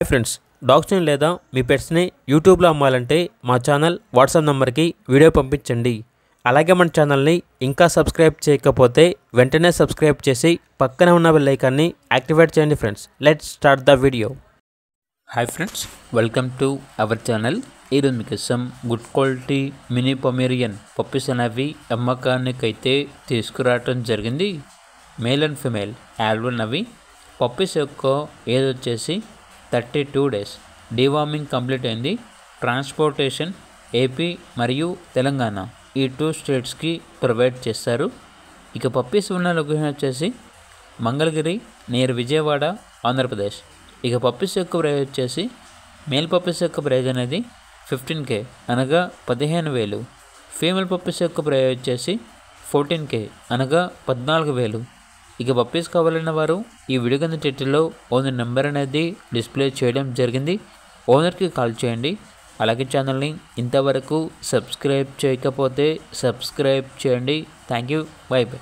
Friends, డాగ్స్ని లేదా మీ పెట్స్ని యూట్యూబ్లో అమ్మాలంటే మా ఛానల్ వాట్సాప్ నెంబర్కి వీడియో పంపించండి. అలాగే మన ఛానల్ని ఇంకా సబ్స్క్రైబ్ చేయకపోతే వెంటనే సబ్స్క్రైబ్ చేసి పక్కనే ఉన్న బెల్ ఐకాన్ని యాక్టివేట్ చేయండి. Friends, let's start the video. Hi friends, welcome to our channel. ఈరోజు మీకోసం good quality mini Pomeranian puppies అనేవి అమ్మకానికైతే తీసుకురావటం జరిగింది. మేల్ అండ్ ఫిమేల్ యాల్వన్ అవి. పప్పీస్ యొక్క ఏజ్ వచ్చేసి 32 days. డీవార్మింగ్ కంప్లీట్ అయింది. ట్రాన్స్పోర్టేషన్ ఏపీ మరియు తెలంగాణ ఈ 2 స్టేట్స్కి ప్రొవైడ్ చేస్తారు. ఇక పప్పీస్ ఉన్న లొకేషన్ వచ్చేసి మంగళగిరి నియర్ విజయవాడ, ఆంధ్రప్రదేశ్. ఇక పప్పీస్ యొక్క ప్రైజ్ వచ్చేసి మేల్ పప్పీస్ యొక్క ప్రైజ్ అనేది 15K అనగా 15,000. ఫీమేల్ పప్పీస్ యొక్క ప్రైజ్ వచ్చేసి 14K అనగా 14,000. ఇక పప్పీస్ కావాలన్న వారు ఈ వీడియో కింద టైటిల్లో ఓనర్ నెంబర్ అనేది డిస్ప్లే చేయడం జరిగింది. ఓనర్కి కాల్ చేయండి. అలాగే ఛానల్ని ఇంతవరకు సబ్స్క్రైబ్ చేయకపోతే సబ్స్క్రైబ్ చేయండి. Thank you. By by.